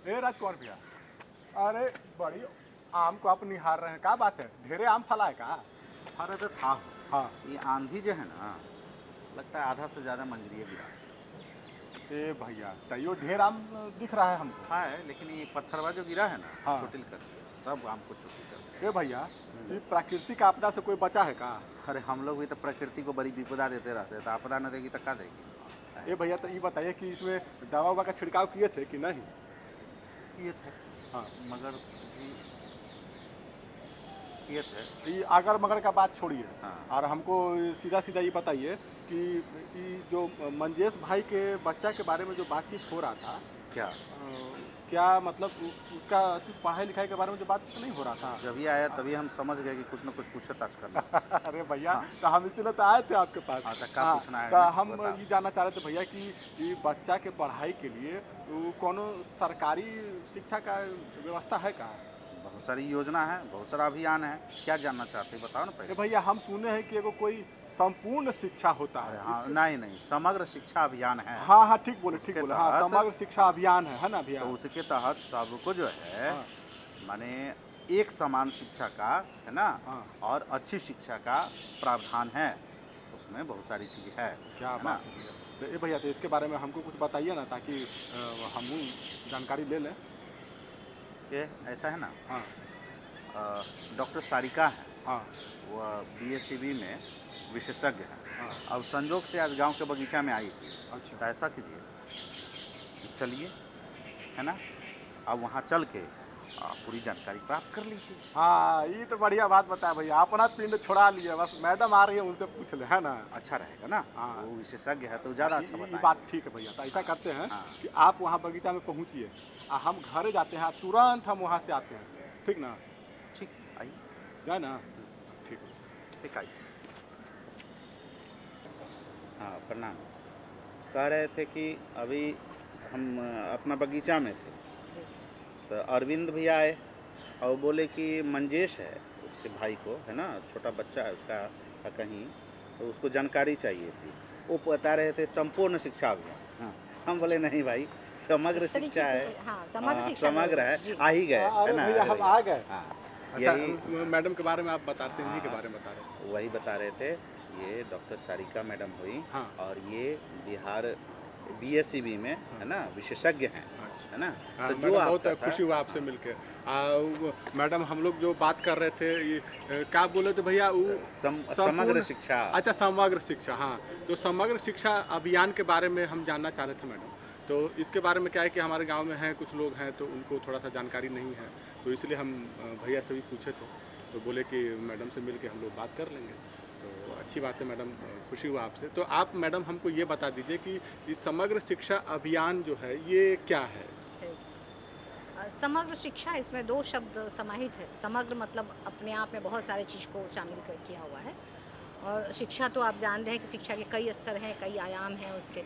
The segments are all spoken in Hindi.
ए राजकुमार भैया, अरे बड़ी आम को आप निहार रहे हैं, क्या बात है? ढेरे आम फला है का? अरे तो था। हाँ। ये आंधी जो है ना, लगता है आधा से ज़्यादा मंजरिए गिरा ए भैया, तैयो ढेर आम दिख रहा है हमको। है, लेकिन ये पत्थरवा जो गिरा है ना, हाँ। चोटिल कर दिया, सब आम को चोटिल कर दिया। ए भैया, ये प्राकृतिक आपदा से कोई बचा है का? अरे हम लोग भी तो प्रकृति को बड़ी विपदा देते रहते हैं, तो आपदा न देगी तो क्या देगी? ए भैया, तो ये बताइए कि इसमें दवा ववा का छिड़काव किए थे कि नहीं? किए थे, हाँ। मगर भी किए थे। ये अगर मगर का बात छोड़िए, हाँ। और हमको सीधा सीधा ये बताइए कि ये जो मंजेश भाई के बच्चा के बारे में जो बातचीत हो रहा था, क्या क्या मतलब उसका पढ़ाई लिखाई के बारे में जो बातचीत नहीं हो रहा था? जब ये आया तभी हम समझ गए कि कुछ न कुछ पूछताछ करना। अरे भैया, हाँ। तो हम इसलिए तो आए थे आपके पास। हाँ, तो क्या हाँ, पूछना है? तो हम बताओ। ये जानना चाह रहे थे भैया कि ये बच्चा के पढ़ाई के लिए कोनो सरकारी शिक्षा का व्यवस्था है का? बहुत सारी योजना है, बहुत सारा अभियान है, क्या जानना चाहते हैं बताओ ना ए पहले। भैया, हम सुने हैं कि एगो कोई संपूर्ण शिक्षा होता है। हाँ, नहीं, समग्र शिक्षा अभियान है। हाँ हाँ, ठीक बोले, ठीक उसके बोले। हाँ, तहत- समग्र शिक्षा अभियान है ना भैया? तो उसके तहत सबको जो है, हाँ। माने एक समान शिक्षा का, है ना, हाँ। और अच्छी शिक्षा का प्रावधान है, उसमें बहुत सारी चीज़ें है। क्या है ना? बात है भैया। तो ए भैया, तो इसके बारे में हमको कुछ बताइए ना, ताकि हम जानकारी ले लें। ये ऐसा है ना, हाँ डॉक्टर सारिका है, हाँ वह BSCB में विशेषज्ञ है। हाँ। अब संजोग से आज गांव के बगीचा में आई थी, तो अच्छा। ऐसा कीजिए, चलिए, है ना, अब वहाँ चल के पूरी जानकारी प्राप्त कर लीजिए। हाँ, ये तो बढ़िया बात बताया भैया। अपना पिंड छोड़ा लिए, बस मैडम आ रही है, उनसे पूछ ले, है ना? अच्छा रहेगा ना? हाँ। वो विशेषज्ञ है तो ज़्यादा अच्छा ये बताएंगे। बात ठीक है भैया। तो ऐसा करते हैं हाँ। कि आप वहाँ बगीचा में पहुँचिए, हम घर जाते हैं, तुरंत हम वहाँ से आते हैं, ठीक ना? ठीक, आइए। जाए ना? ठीक है। ठीक, आइए। हाँ, प्रणाम। कह रहे थे कि अभी हम अपना बगीचा में थे, तो अरविंद भैया आए और बोले कि मंजेश है, उसके भाई को, है ना, छोटा बच्चा है उसका कहीं, तो उसको जानकारी चाहिए थी। वो बता रहे थे संपूर्ण शिक्षा अभियान। हाँ, हम बोले नहीं भाई, समग्र इस तरीके शिक्षा है। की- हाँ, समग्र शिक्षा समग्र है, जी। आ ही गए, अरे है ना? भैया, हम आ गए। हाँ, अच्छा, यही मैडम के बारे में आप बताते हैं, इन्हीं के बारे में बता रहे हैं। वही बता रहे थे। ये डॉक्टर सारिका मैडम हुई, हाँ। और ये बिहार BSCB में, है ना, विशेषज्ञ हैं, है ना। हाँ, तो मैडम, बहुत आपका था- खुशी हुआ आपसे मिलके। मैडम, हम लोग जो बात कर रहे थे, ये क्या बोले थे भैया? समग्र संपूर्ण- शिक्षा। अच्छा, समग्र शिक्षा। हाँ, तो समग्र शिक्षा अभियान के बारे में हम जानना चाह रहे थे मैडम। तो इसके बारे में क्या है कि हमारे गांव में हैं कुछ लोग हैं, तो उनको थोड़ा सा जानकारी नहीं है, तो इसलिए हम भैया से भी पूछे थे, तो बोले कि मैडम से मिल के हम लोग बात कर लेंगे। तो अच्छी बात है मैडम, खुशी हुआ आपसे। तो आप मैडम हमको ये बता दीजिए कि इस समग्र शिक्षा अभियान जो है, ये क्या है? समग्र शिक्षा, इसमें दो शब्द समाहित है। समग्र मतलब अपने आप में बहुत सारे चीज़ को शामिल कर किया हुआ है, और शिक्षा तो आप जान रहे हैं कि शिक्षा के कई स्तर हैं, कई आयाम हैं उसके।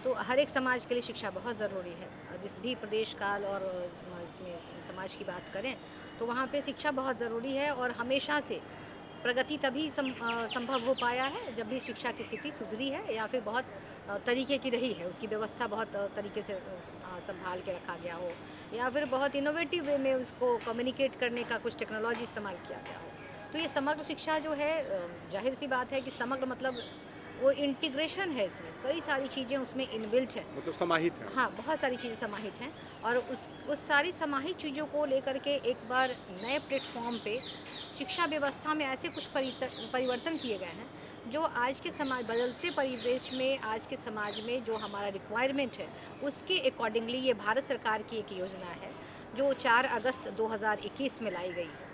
तो हर एक समाज के लिए शिक्षा बहुत ज़रूरी है। जिस भी प्रदेश काल और इसमें समाज की बात करें तो वहाँ पे शिक्षा बहुत ज़रूरी है, और हमेशा से प्रगति तभी संभव हो पाया है जब भी शिक्षा की स्थिति सुधरी है, या फिर बहुत तरीके की रही है, उसकी व्यवस्था बहुत तरीके से संभाल के रखा गया हो, या फिर बहुत इनोवेटिव वे में उसको कम्युनिकेट करने का कुछ टेक्नोलॉजी इस्तेमाल किया गया हो। तो ये समग्र शिक्षा जो है, जाहिर सी बात है कि समग्र मतलब वो इंटीग्रेशन है, इसमें कई सारी चीज़ें उसमें इनबिल्ट हैं, मतलब समाहित है। हाँ, बहुत सारी चीज़ें समाहित हैं, और उस सारी समाहित चीज़ों को लेकर के एक बार नए प्लेटफॉर्म पे शिक्षा व्यवस्था में ऐसे कुछ परिवर्तन किए गए हैं जो आज के समाज, बदलते परिवेश में, आज के समाज में जो हमारा रिक्वायरमेंट है उसके अकॉर्डिंगली ये भारत सरकार की एक योजना है जो 4 अगस्त 2021 में लाई गई है।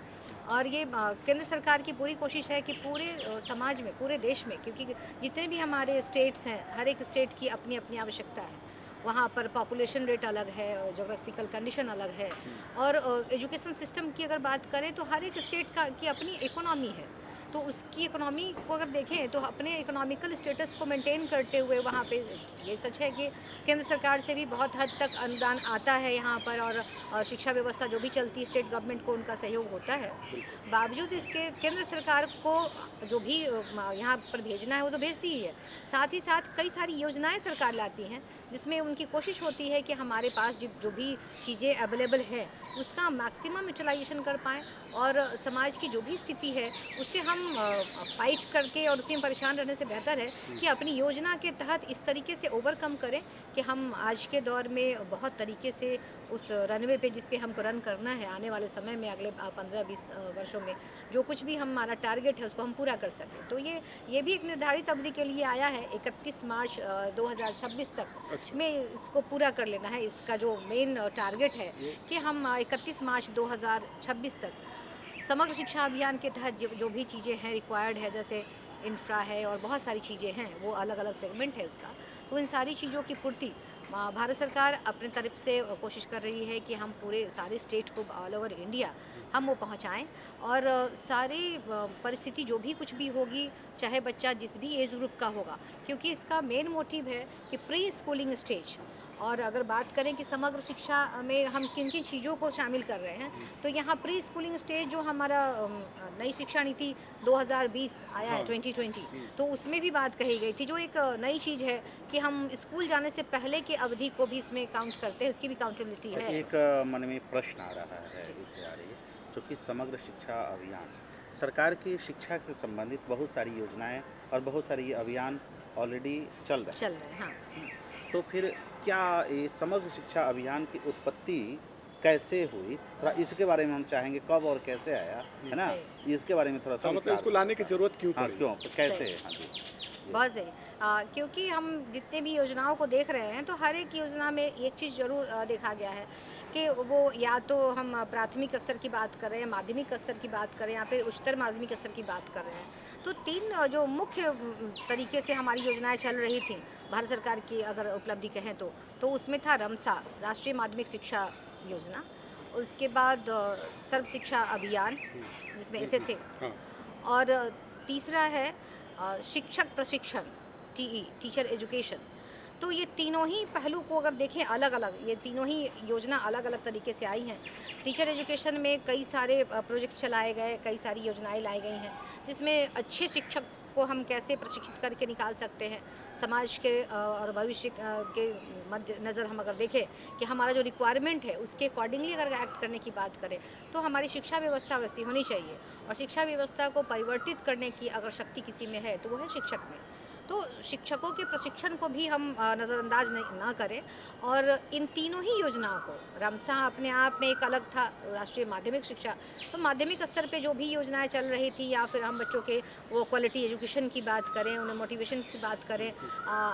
और ये केंद्र सरकार की पूरी कोशिश है कि पूरे समाज में, पूरे देश में, क्योंकि जितने भी हमारे स्टेट्स हैं, हर एक स्टेट की अपनी अपनी आवश्यकता है, वहाँ पर पॉपुलेशन रेट अलग है, जोग्राफिकल कंडीशन अलग है, और एजुकेशन सिस्टम की अगर बात करें तो हर एक स्टेट की अपनी इकोनॉमी है। तो उसकी इकोनॉमी को अगर देखें तो अपने इकोनॉमिकल स्टेटस को मेंटेन करते हुए वहाँ पे ये सच है कि केंद्र सरकार से भी बहुत हद तक अनुदान आता है यहाँ पर, और शिक्षा व्यवस्था जो भी चलती है स्टेट गवर्नमेंट को उनका सहयोग होता है। बावजूद इसके केंद्र सरकार को जो भी यहाँ पर भेजना है वो तो भेजती ही है, साथ ही साथ कई सारी योजनाएं सरकार लाती हैं जिसमें उनकी कोशिश होती है कि हमारे पास जो भी चीज़ें अवेलेबल है उसका मैक्सिमम यूटिलाइजेशन कर पाएँ, और समाज की जो भी स्थिति है उससे हम फाइट करके और उसी में परेशान रहने से बेहतर है कि अपनी योजना के तहत इस तरीके से ओवरकम करें कि हम आज के दौर में बहुत तरीके से उस रनवे पे जिस पे हमको रन करना है आने वाले समय में, अगले 15-20 वर्षों में जो कुछ भी हमारा टारगेट है उसको हम पूरा कर सकें। तो ये भी एक निर्धारित अवधि के लिए आया है, 31 मार्च 2026 तक में इसको पूरा कर लेना है। इसका जो मेन टारगेट है कि हम 31 मार्च 2026 तक समग्र शिक्षा अभियान के तहत जो भी चीज़ें हैं रिक्वायर्ड है, जैसे इंफ्रा है और बहुत सारी चीज़ें हैं, वो अलग अलग सेगमेंट है उसका, तो इन सारी चीज़ों की पूर्ति भारत सरकार अपने तरफ से कोशिश कर रही है कि हम पूरे सारे स्टेट को ऑल ओवर इंडिया हम वो पहुंचाएं, और सारी परिस्थिति जो भी कुछ भी होगी, चाहे बच्चा जिस भी एज ग्रुप का होगा, क्योंकि इसका मेन मोटिव है कि प्री स्कूलिंग स्टेज। और अगर बात करें कि समग्र शिक्षा में हम किन किन चीज़ों को शामिल कर रहे हैं, तो यहाँ प्री स्कूलिंग स्टेज जो हमारा नई शिक्षा नीति 2020 आया है 2020, तो उसमें भी बात कही गई थी, जो एक नई चीज़ है कि हम स्कूल जाने से पहले की अवधि को भी इसमें काउंट करते हैं, उसकी भी काउंटेबिलिटी है। एक मन में प्रश्न आ रहा है, इससे आ रही है, जो कि समग्र शिक्षा अभियान, सरकार की शिक्षा से संबंधित बहुत सारी योजनाएं और बहुत सारी अभियान ऑलरेडी चल रहे हैं। हाँ। तो फिर क्या ये समग्र शिक्षा अभियान की उत्पत्ति कैसे हुई, थोड़ा इसके बारे में हम चाहेंगे, कब और कैसे आया, है ना, इसके बारे में थोड़ा सा मतलब इसको लाने की जरूरत क्यों हाँ, पड़ी? क्यों, कैसे? हाँ जी, बहुत सही। क्योंकि हम जितने भी योजनाओं को देख रहे हैं तो हर एक योजना में एक चीज़ जरूर देखा गया है कि वो या तो हम प्राथमिक स्तर की बात कर रहे हैं, माध्यमिक स्तर की बात कर रहे हैं, या फिर उच्चतर माध्यमिक स्तर की बात कर रहे हैं, तो 3 जो मुख्य तरीके से हमारी योजनाएं चल रही थी भारत सरकार की अगर उपलब्धि कहें तो उसमें था रमसा, राष्ट्रीय माध्यमिक शिक्षा योजना, उसके बाद सर्व शिक्षा अभियान जिसमें SSA, और तीसरा है शिक्षक प्रशिक्षण, टीचर एजुकेशन। तो ये तीनों ही पहलू को अगर देखें अलग अलग, ये तीनों ही योजना अलग अलग तरीके से आई हैं। टीचर एजुकेशन में कई सारे प्रोजेक्ट चलाए गए, कई सारी योजनाएं लाई गई हैं, जिसमें अच्छे शिक्षक को हम कैसे प्रशिक्षित करके निकाल सकते हैं समाज के और भविष्य के मद्देनज़र हम अगर देखें कि हमारा जो रिक्वायरमेंट है उसके अकॉर्डिंगली अगर एक्ट करने की बात करें तो हमारी शिक्षा व्यवस्था वैसी होनी चाहिए, और शिक्षा व्यवस्था को परिवर्तित करने की अगर शक्ति किसी में है तो वो है शिक्षक में। तो शिक्षकों के प्रशिक्षण को भी हम नज़रअंदाज ना करें, और इन तीनों ही योजनाओं को, रमसा अपने आप में एक अलग था, राष्ट्रीय माध्यमिक शिक्षा, तो माध्यमिक स्तर पे जो भी योजनाएं चल रही थी, या फिर हम बच्चों के वो क्वालिटी एजुकेशन की बात करें, उन्हें मोटिवेशन की बात करें,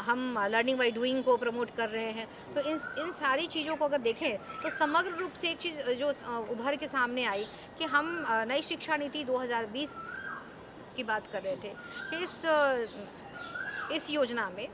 हम लर्निंग बाई डूइंग को प्रमोट कर रहे हैं, तो इन सारी चीज़ों को अगर देखें तो समग्र रूप से एक चीज़ जो उभर के सामने आई कि हम नई शिक्षा नीति 2020 की बात कर रहे थे कि इस योजना में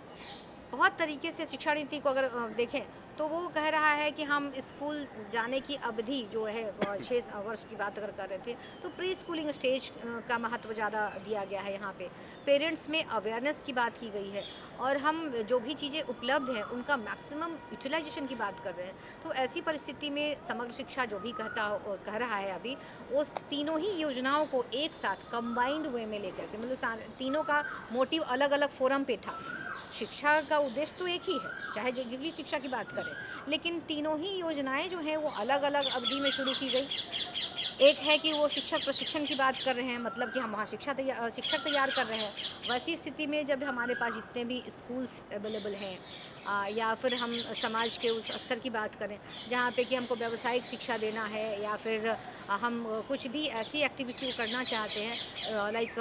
बहुत तरीके से शिक्षा नीति को अगर देखें तो वो कह रहा है कि हम स्कूल जाने की अवधि जो है 6 वर्ष की बात अगर कर रहे थे तो प्री स्कूलिंग स्टेज का महत्व ज़्यादा दिया गया है। यहाँ पे पेरेंट्स में अवेयरनेस की बात की गई है, और हम जो भी चीज़ें उपलब्ध हैं उनका मैक्सिमम यूटिलाइजेशन की बात कर रहे हैं। तो ऐसी परिस्थिति में समग्र शिक्षा जो भी कह रहा है अभी, वो तीनों ही योजनाओं को एक साथ कंबाइंड वे में लेकर के, मतलब तीनों का मोटिव अलग अलग फोरम पे था। शिक्षा का उद्देश्य तो एक ही है, चाहे जिस भी शिक्षा की बात करें, लेकिन तीनों ही योजनाएं जो हैं वो अलग अलग अवधि में शुरू की गई। एक है कि वो शिक्षक प्रशिक्षण की बात कर रहे हैं, मतलब कि हम वहाँ शिक्षक तैयार कर रहे हैं। वैसी स्थिति में जब हमारे पास जितने भी स्कूल्स अवेलेबल हैं, या फिर हम समाज के उस स्तर की बात करें जहाँ पे कि हमको व्यावसायिक शिक्षा देना है, या फिर हम कुछ भी ऐसी एक्टिविटी करना चाहते हैं लाइक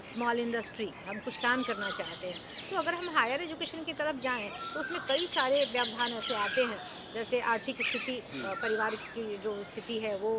स्मॉल इंडस्ट्री, हम कुछ काम करना चाहते हैं, तो अगर हम हायर एजुकेशन की तरफ जाएं तो उसमें कई सारे व्यवधान ऐसे आते हैं, जैसे आर्थिक स्थिति, परिवार की जो स्थिति है वो,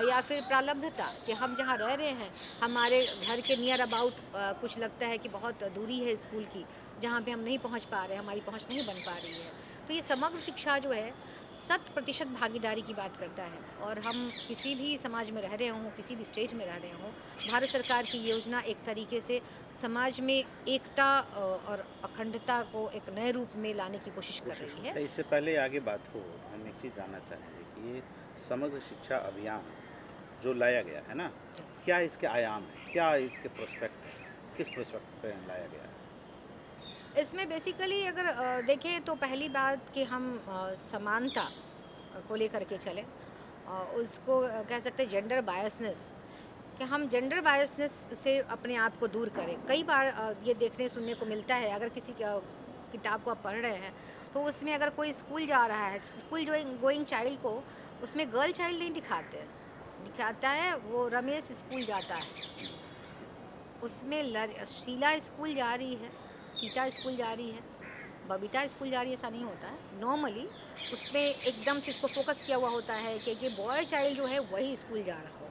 या फिर प्रारब्धता कि हम जहाँ रह रहे हैं हमारे घर के नियर अबाउट कुछ लगता है कि बहुत दूरी है स्कूल की, जहाँ पे हम नहीं पहुँच पा रहे हैं, हमारी पहुँच नहीं बन पा रही है। तो ये समग्र शिक्षा जो है 100% भागीदारी की बात करता है। और हम किसी भी समाज में रह रहे हों, किसी भी स्टेट में रह रहे हों, भारत सरकार की योजना एक तरीके से समाज में एकता और अखंडता को एक नए रूप में लाने की कोशिश कर रही है। इससे पहले आगे बात हो, हम एक चीज़ जानना चाहेंगे कि ये समग्र शिक्षा अभियान जो लाया गया है ना, क्या इसके आयाम है, क्या इसके प्रोस्पेक्ट है, किस प्रोस्पेक्ट पे लाया गया है? इसमें बेसिकली अगर देखें तो पहली बात कि हम समानता को लेकर के चलें, उसको कह सकते हैं जेंडर बायसनेस, कि हम जेंडर बायसनेस से अपने आप को दूर करें। कई बार ये देखने सुनने को मिलता है, अगर किसी किताब को आप पढ़ रहे हैं तो उसमें अगर कोई स्कूल जा रहा है, स्कूल गोइंग चाइल्ड को उसमें गर्ल चाइल्ड नहीं दिखाते हैं, दिखाता है वो रमेश स्कूल जाता है, उसमें शीला स्कूल जा रही है, सीता स्कूल जा रही है, बबीता स्कूल जा रही है, ऐसा नहीं होता है। नॉर्मली उसमें एकदम से इसको फोकस किया हुआ होता है कि बॉय चाइल्ड जो है वही स्कूल जा रहा होगा।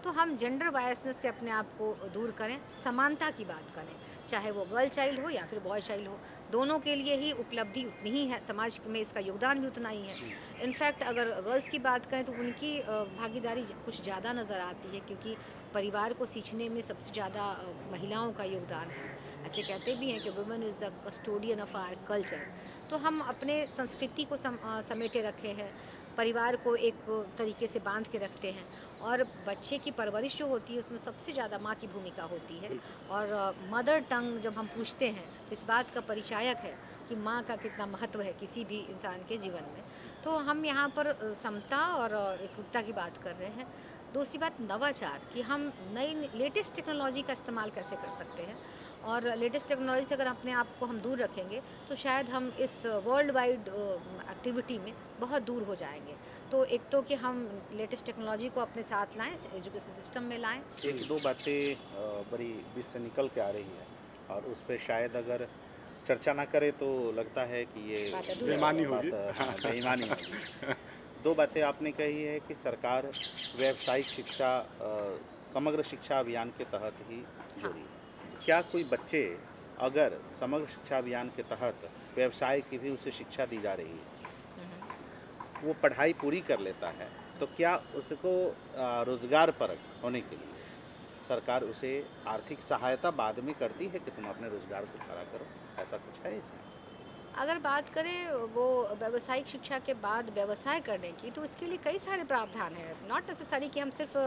तो हम जेंडर बायसनेस से अपने आप को दूर करें, समानता की बात करें, चाहे वो गर्ल चाइल्ड हो या फिर बॉय चाइल्ड हो, दोनों के लिए ही उपलब्धि उतनी ही है, समाज में इसका योगदान भी उतना ही है। इनफैक्ट अगर गर्ल्स की बात करें तो उनकी भागीदारी कुछ ज़्यादा नज़र आती है, क्योंकि परिवार को सींचने में सबसे ज़्यादा महिलाओं का योगदान है। ऐसे कहते भी हैं कि women is the custodian of our culture. तो हम अपने संस्कृति को समेटे रखे हैं, परिवार को एक तरीके से बांध के रखते हैं, और बच्चे की परवरिश जो होती है उसमें सबसे ज़्यादा माँ की भूमिका होती है। और मदर टंग जब हम पूछते हैं तो इस बात का परिचायक है कि माँ का कितना महत्व है किसी भी इंसान के जीवन में। तो हम यहाँ पर समता और एकता की बात कर रहे हैं। दूसरी बात नवाचार, कि हम नई लेटेस्ट टेक्नोलॉजी का इस्तेमाल कैसे कर सकते हैं, और लेटेस्ट टेक्नोलॉजी से अगर अपने आप को हम दूर रखेंगे तो शायद हम इस वर्ल्ड वाइड एक्टिविटी में बहुत दूर हो जाएंगे। तो एक तो कि हम लेटेस्ट टेक्नोलॉजी को अपने साथ लाएं, एजुकेशन सिस्टम में लाएं। एक दो बातें बड़ी बीच से निकल के आ रही है और उस पर शायद अगर चर्चा ना करें तो लगता है कि ये बेईमानी होगी। बेईमानी होगी। दो बातें आपने कही है कि सरकार व्यावसायिक शिक्षा समग्र शिक्षा अभियान के तहत ही जोड़ी है। क्या कोई बच्चे अगर समग्र शिक्षा अभियान के तहत व्यवसाय की भी उसे शिक्षा दी जा रही है, वो पढ़ाई पूरी कर लेता है, तो क्या उसको रोजगार परक होने के लिए सरकार उसे आर्थिक सहायता बाद में करती है कि तुम अपने रोजगार को खड़ा करो? ऐसा कुछ है इसमें? अगर बात करें वो व्यावसायिक शिक्षा के बाद व्यवसाय करने की, तो इसके लिए कई सारे प्रावधान हैं। नॉट नेसेसरी कि हम सिर्फ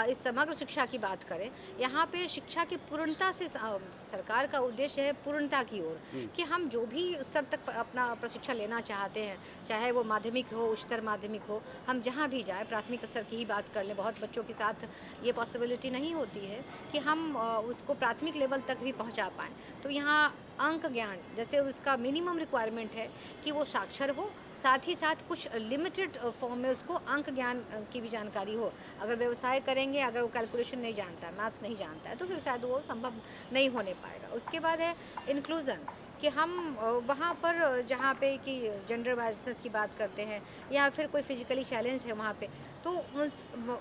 इस समग्र शिक्षा की बात करें। यहाँ पे शिक्षा की पूर्णता से सरकार का उद्देश्य है पूर्णता की ओर, कि हम जो भी स्तर तक अपना प्रशिक्षण लेना चाहते हैं, चाहे वो माध्यमिक हो, उच्चतर माध्यमिक हो, हम जहाँ भी जाएँ, प्राथमिक स्तर की ही बात कर लें, बहुत बच्चों के साथ ये पॉसिबिलिटी नहीं होती है कि हम उसको प्राथमिक लेवल तक भी पहुँचा पाएँ। तो यहाँ अंक ज्ञान जैसे उसका मिनिमम रिक्वायरमेंट है कि वो साक्षर हो, साथ ही साथ कुछ लिमिटेड फॉर्म में उसको अंक ज्ञान की भी जानकारी हो। अगर व्यवसाय करेंगे, अगर वो कैलकुलेशन नहीं जानता है, मैथ्स नहीं जानता है, तो फिर शायद वो संभव नहीं होने पाएगा। उसके बाद है इंक्लूज़न, कि हम वहाँ पर जहाँ पे कि जेंडर बायसनेस की बात करते हैं या फिर कोई फिजिकली चैलेंज है वहाँ पे, तो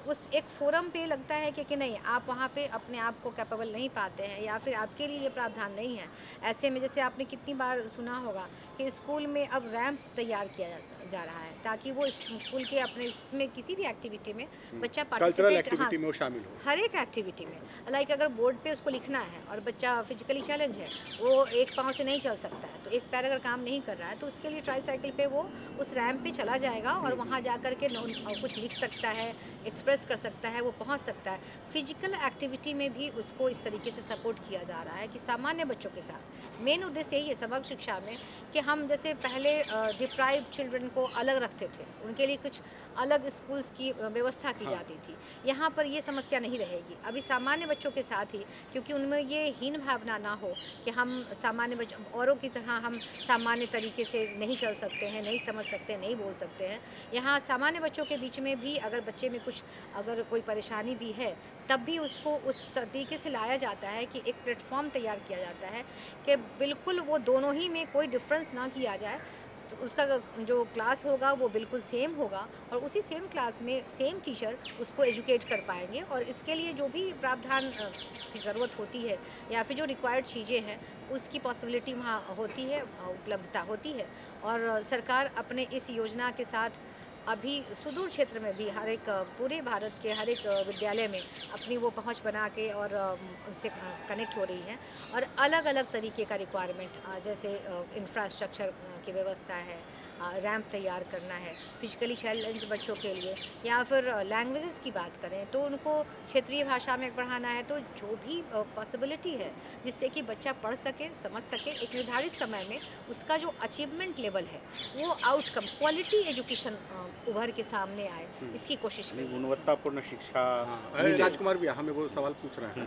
उस एक फोरम पे लगता है कि नहीं, आप वहाँ पे अपने आप को कैपेबल नहीं पाते हैं या फिर आपके लिए ये प्रावधान नहीं है। ऐसे में जैसे आपने कितनी बार सुना होगा कि स्कूल में अब रैंप तैयार किया जा रहा है, ताकि वो स्कूल के अपने इसमें किसी भी एक्टिविटी में बच्चा कल्चरल पार्टिसिपेट, एक्टिविटी में वो शामिल हो। हर एक एक्टिविटी में, लाइक अगर बोर्ड पे उसको लिखना है और बच्चा फिजिकली चैलेंज है, वो एक पाँव से नहीं चल सकता है, तो एक पैर अगर काम नहीं कर रहा है, तो उसके लिए ट्राईसाइकिल पे वो उस रैंप पे चला जाएगा और वहाँ जा कर के कुछ लिख सकता है, एक्सप्रेस कर सकता है, वो पहुँच सकता है। फिजिकल एक्टिविटी में भी उसको इस तरीके से सपोर्ट किया जा रहा है कि सामान्य बच्चों के साथ। मेन उद्देश्य यही है समग्र शिक्षा में, कि हम जैसे पहले डिप्राइव्ड चिल्ड्रन को अलग रखते थे, उनके लिए कुछ अलग स्कूल्स की व्यवस्था की जाती थी। यहाँ पर ये समस्या नहीं रहेगी अभी सामान्य बच्चों के साथ ही, क्योंकि उनमें ये हीन भावना ना हो कि हम सामान्य बच्चों औरों की तरह हम सामान्य तरीके से नहीं चल सकते हैं, नहीं समझ सकते हैं, नहीं बोल सकते हैं। यहाँ सामान्य बच्चों के बीच में भी अगर बच्चे में कुछ अगर कोई परेशानी भी है, तब भी उसको उस तरीके से लाया जाता है कि एक प्लेटफॉर्म तैयार किया जाता है कि बिल्कुल वो दोनों ही में कोई डिफरेंस ना किया जाए। तो उसका जो क्लास होगा वो बिल्कुल सेम होगा और उसी सेम क्लास में सेम टीचर उसको एजुकेट कर पाएंगे, और इसके लिए जो भी प्रावधान की ज़रूरत होती है या फिर जो रिक्वायर्ड चीज़ें हैं उसकी पॉसिबिलिटी वहाँ होती है, उपलब्धता होती है। और सरकार अपने इस योजना के साथ अभी सुदूर क्षेत्र में भी हर एक पूरे भारत के हर एक विद्यालय में अपनी वो पहुंच बना के और उनसे कनेक्ट हो रही हैं। और अलग अलग तरीके का रिक्वायरमेंट, जैसे इंफ्रास्ट्रक्चर की व्यवस्था है, रैंप तैयार करना है फिजिकली चैलेंज बच्चों के लिए, या फिर लैंग्वेजेस की बात करें तो उनको क्षेत्रीय भाषा में पढ़ाना है। तो जो भी पॉसिबिलिटी है जिससे कि बच्चा पढ़ सके, समझ सके, एक निर्धारित समय में उसका जो अचीवमेंट लेवल है वो आउटकम क्वालिटी एजुकेशन उभर के सामने आए, इसकी कोशिश यानी की है। गुणवत्तापूर्ण शिक्षा हाँ, राजकुमार भैया हमें वो सवाल पूछ रहे हैं।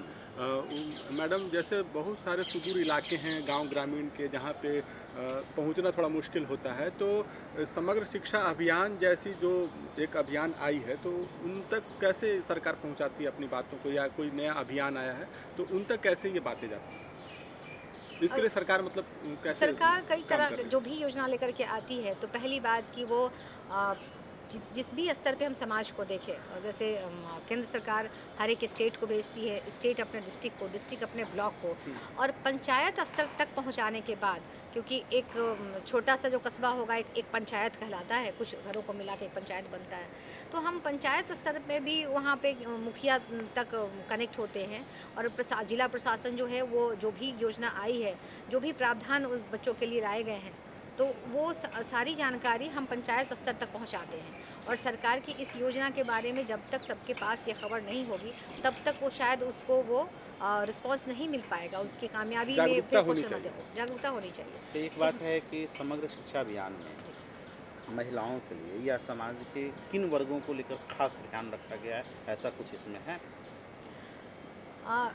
मैडम, जैसे बहुत सारे सुदूर इलाके हैं, गांव ग्रामीण के, जहां पे पहुंचना थोड़ा मुश्किल होता है, तो समग्र शिक्षा अभियान जैसी जो एक अभियान आई है, तो उन तक कैसे सरकार पहुंचाती है अपनी बातों को, या कोई नया अभियान आया है तो उन तक कैसे ये बातें जाती हैं? इसके लिए सरकार मतलब कैसे सरकार कई काम तरह कर रही जो भी योजना लेकर के आती है, तो पहली बात कि वो अ, जिस भी स्तर पे हम समाज को देखें, जैसे केंद्र सरकार हर एक स्टेट को भेजती है, स्टेट अपने डिस्ट्रिक्ट को, डिस्ट्रिक्ट अपने ब्लॉक को, और पंचायत स्तर तक पहुंचाने के बाद, क्योंकि एक छोटा सा जो कस्बा होगा एक पंचायत कहलाता है, कुछ घरों को मिला के एक पंचायत बनता है। तो हम पंचायत स्तर पे भी वहाँ पे मुखिया तक कनेक्ट होते हैं, और जिला प्रशासन जो है वो जो भी योजना आई है, जो भी प्रावधान उन बच्चों के लिए लाए गए हैं, तो वो सारी जानकारी हम पंचायत स्तर तक पहुंचाते हैं। और सरकार की इस योजना के बारे में जब तक सबके पास ये खबर नहीं होगी, तब तक वो शायद उसको वो रिस्पॉन्स नहीं मिल पाएगा, उसकी कामयाबी में जागरूकता फिर होनी क्वेश्चन चाहिए। मार्क हो। जागरूकता होनी चाहिए। तो एक बात है कि समग्र शिक्षा अभियान में महिलाओं के लिए या समाज के किन वर्गों को लेकर खास ध्यान रखा गया है, ऐसा कुछ इसमें है?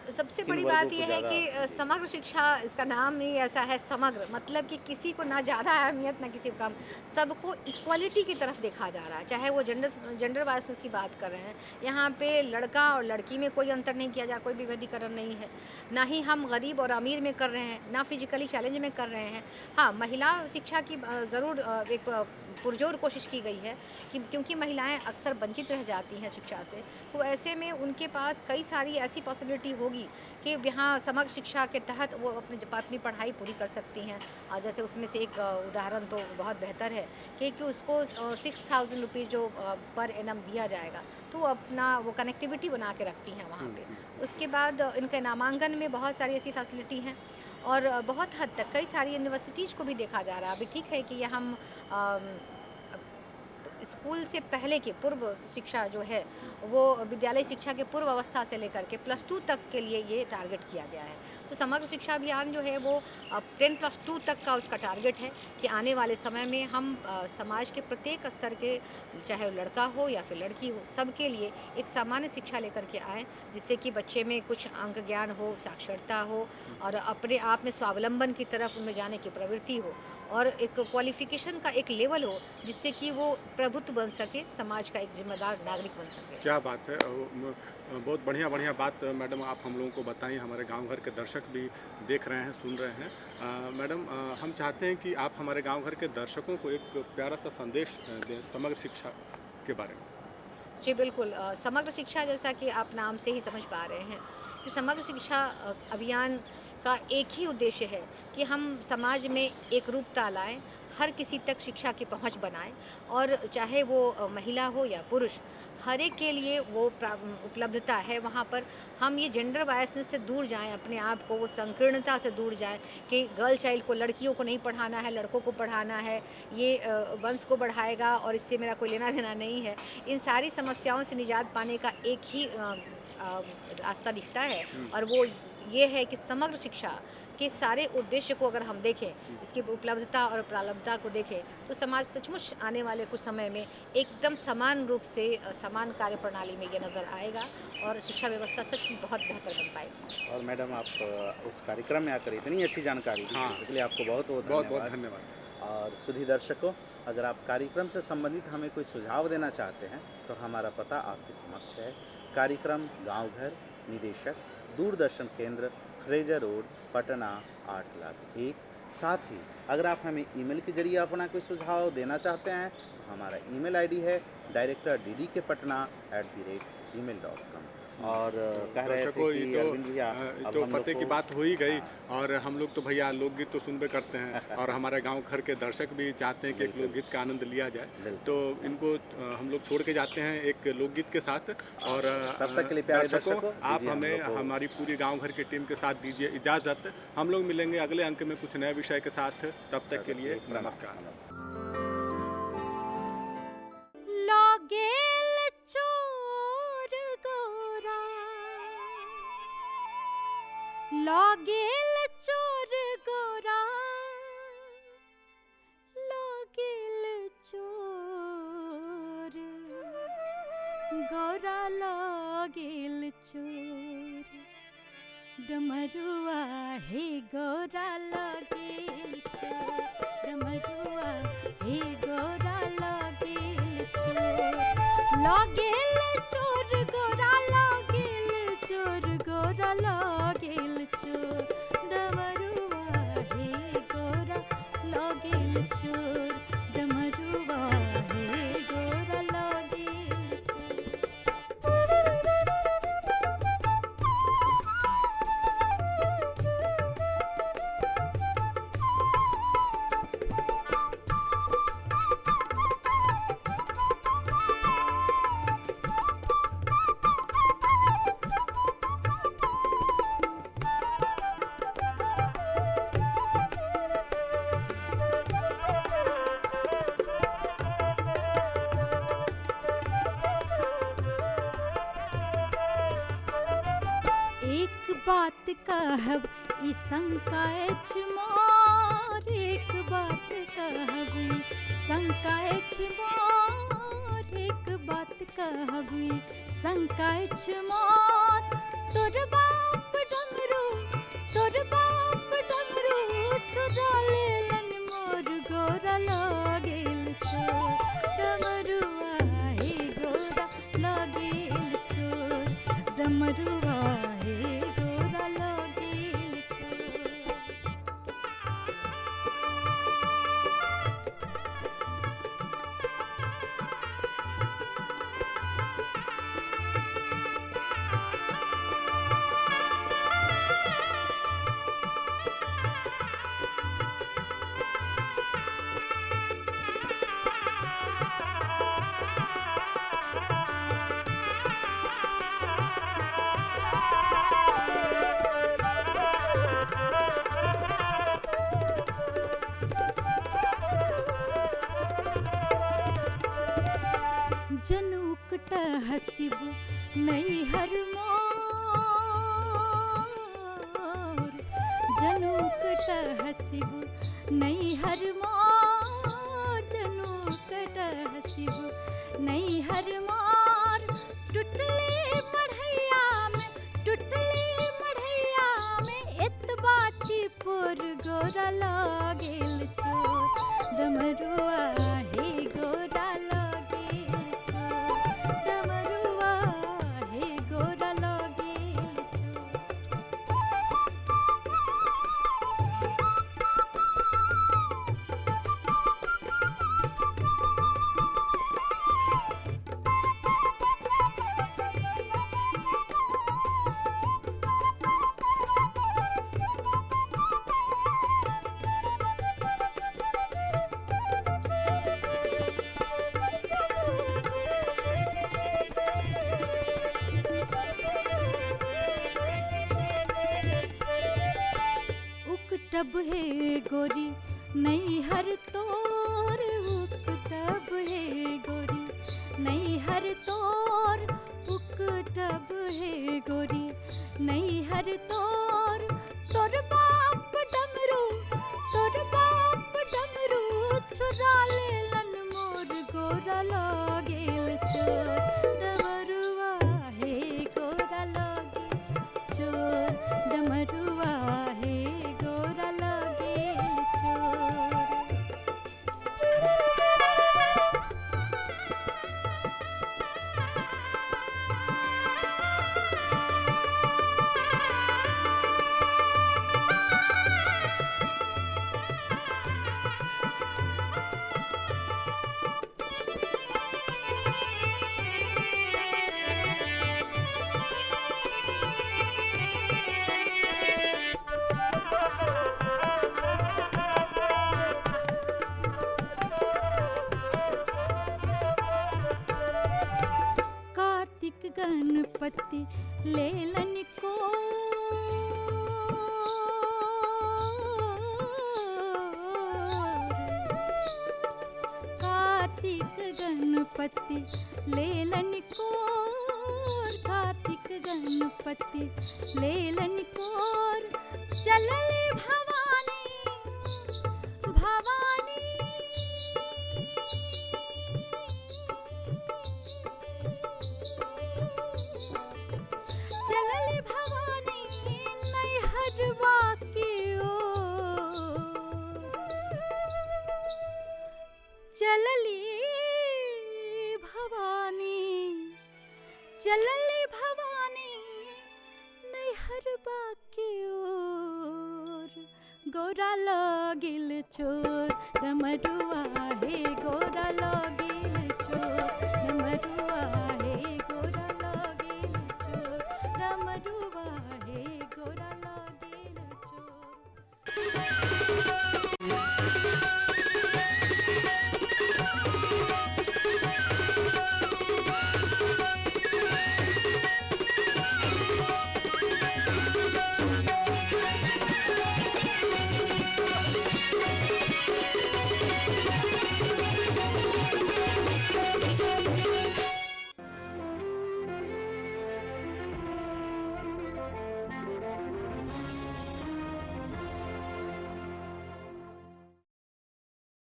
सबसे किन बड़ी वर्गों बात को यह है ज़्यादा? कि जी। समग्र शिक्षा, इसका नाम ही ऐसा है समग्र, मतलब कि किसी को ना ज़्यादा अहमियत ना किसी को कम, सबको इक्वलिटी की तरफ देखा जा रहा है। चाहे वो जेंडर वाइजनेस की बात कर रहे हैं, यहाँ पे लड़का और लड़की में कोई अंतर नहीं किया जा रहा, कोई विभेदीकरण नहीं है। ना ही हम गरीब और अमीर में कर रहे हैं, ना फिजिकली चैलेंज में कर रहे हैं। हाँ, महिला शिक्षा की ज़रूर एक पुरजोर कोशिश की गई है, कि क्योंकि महिलाएं अक्सर वंचित रह जाती हैं शिक्षा से, तो ऐसे में उनके पास कई सारी ऐसी पॉसिबिलिटी होगी कि यहाँ समग्र शिक्षा के तहत वो अपनी पढ़ाई पूरी कर सकती हैं। जैसे उसमें से एक उदाहरण तो बहुत बेहतर है कि उसको 6000 रुपीज़ जो पर एनम दिया जाएगा, तो वो अपना वो कनेक्टिविटी बना के रखती हैं वहाँ पे। उसके बाद इनके नामांकन में बहुत सारी ऐसी फैसिलिटी हैं, और बहुत हद तक कई सारी यूनिवर्सिटीज़ को भी देखा जा रहा है। अभी ठीक है कि ये हम स्कूल से पहले की पूर्व शिक्षा जो है, वो विद्यालय शिक्षा के पूर्व अवस्था से लेकर के +2 तक के लिए ये टारगेट किया गया है। तो समग्र शिक्षा अभियान जो है वो 10+2 तक का उसका टारगेट है, कि आने वाले समय में हम समाज के प्रत्येक स्तर के, चाहे वो लड़का हो या फिर लड़की हो, सबके लिए एक सामान्य शिक्षा लेकर के आएँ, जिससे कि बच्चे में कुछ अंक ज्ञान हो, साक्षरता हो, और अपने आप में स्वावलंबन की तरफ उनमें जाने की प्रवृत्ति हो, और एक क्वालिफ़िकेशन का एक लेवल हो, जिससे कि वो प्रभुत्व बन सके, समाज का एक ज़िम्मेदार नागरिक बन सके। क्या बात है। बहुत बढ़िया बढ़िया बात मैडम आप हम लोगों को बताई, हमारे गांव घर के दर्शक भी देख रहे हैं, सुन रहे हैं। मैडम, हम चाहते हैं कि आप हमारे गांव घर के दर्शकों को एक प्यारा सा संदेश दें समग्र शिक्षा के बारे में। जी बिल्कुल, समग्र शिक्षा, जैसा कि आप नाम से ही समझ पा रहे हैं कि समग्र शिक्षा अभियान का एक ही उद्देश्य है कि हम समाज में एक रूपता लाएं, हर किसी तक शिक्षा की पहुंच बनाएं, और चाहे वो महिला हो या पुरुष, हर एक के लिए वो उपलब्धता है वहाँ पर। हम ये जेंडर बायसनेस से दूर जाएं, अपने आप को वो संकीर्णता से दूर जाएं कि गर्ल चाइल्ड को, लड़कियों को नहीं पढ़ाना है, लड़कों को पढ़ाना है, ये वंश को बढ़ाएगा और इससे मेरा कोई लेना देना नहीं है। इन सारी समस्याओं से निजात पाने का एक ही रास्ता दिखता है, और वो ये है कि समग्र शिक्षा के सारे उद्देश्य को अगर हम देखें, इसकी उपलब्धता और प्रारब्धता को देखें, तो समाज सचमुच आने वाले कुछ समय में एकदम समान रूप से समान कार्य प्रणाली में ये नज़र आएगा, और शिक्षा व्यवस्था सचमुच बहुत बेहतर बन पाएगी। और मैडम, आप इस कार्यक्रम में आकर इतनी अच्छी जानकारी दी, हाँ। इसके लिए आपको बहुत बहुत बहुत बहुत धन्यवाद। धन्यवाद। और सुधी दर्शकों, अगर आप कार्यक्रम से संबंधित हमें कोई सुझाव देना चाहते हैं, तो हमारा पता आपके समक्ष है। कार्यक्रम गांव घर, निदेशक दूरदर्शन केंद्र, फ्रेजर रोड, पटना 8,01,। साथ ही अगर आप हमें ईमेल के जरिए अपना कोई सुझाव देना चाहते हैं, तो हमारा ईमेल आईडी है director ddkpatna@gmail.com। और कह रहे थे दर्शकों, कि ये अरविंद भैया तो अब तो हम लोग पते की को बात हो ही गई। हाँ, और हम लोग तो भैया लोकगीत तो सुनबे करते हैं और हमारे गांव घर के दर्शक भी चाहते हैं कि एक बिल्कुल। लोकगीत का आनंद लिया जाए। बिल्कुल। तो इनको हम लोग छोड़ के जाते हैं एक लोकगीत के साथ। और तब तक के लिए प्यारे दर्शकों, दर्शकों, आप दीजिए हम हमें लोग को हमारी पूरी गांव घर की टीम के साथ दीजिए इजाज़त। हम लोग मिलेंगे अगले अंक में कुछ नए विषय के साथ। तब तक के लिए नमस्कार। लागेल चोर गोरा, लागेल चोर गोरा, लागेल चोर गोरा, लागेल चोर डमरुआ हे गोरा, लागेल चोर डमरुआ हे गोरा, लागेल चोर, लागेल चोर गोरा, लागेल चोर गोरा, लागेल चोर डमरुआ हे गोरा, लागेल चोर डमरुआ हे गोरा, लागेल चोर। एक बात कहब ई शंकाए मोर, एक बात कहब ई शंकाए मोर, एक बात कहब ई शंकाए मोर, तोर बाप डमरू, तोर बाप डमरू चुरा लेलन मोर गोरा, लागेल चोर डमरुआ हे गोरा, लागेल चोर डमरुआ हे गोरा, लागेल चोर। जनुक हसिब नैहर मोर, जनुक हसिब नैहर मोर, जनुक हसिब नैहर मोर, टुटले मढ़ैया में, टुटले मढ़ैया में एतबाटी पोर गोरा, लागेल चोर डमरुआ हे गोरा, लागेल चोर डमरुआ हे गोरा, लागेल चोर। उकटब हे गोरी नैहर तोर, उकटब हे गोरी नैहर तोर, उकटब हे गोरी नैहर तोर, तोर बाप डमरू, तोर बाप डमरू चुरा लेलन मोर गोरा, लागेल चोर डमरुआ हे गोरा, लागेल चोर डमरुआ हे गोरा, लागेल चोर। लेलन को कार्तिक गणपति लेलन को कार्तिक गणपति लेलन को चलले भवानी भवानी चलले भवानी नैहरवा की ओर चलली भवानी नैहरवा की ओर गोरा लगिल चोर डमरुआ हे गोरा लगिल चोर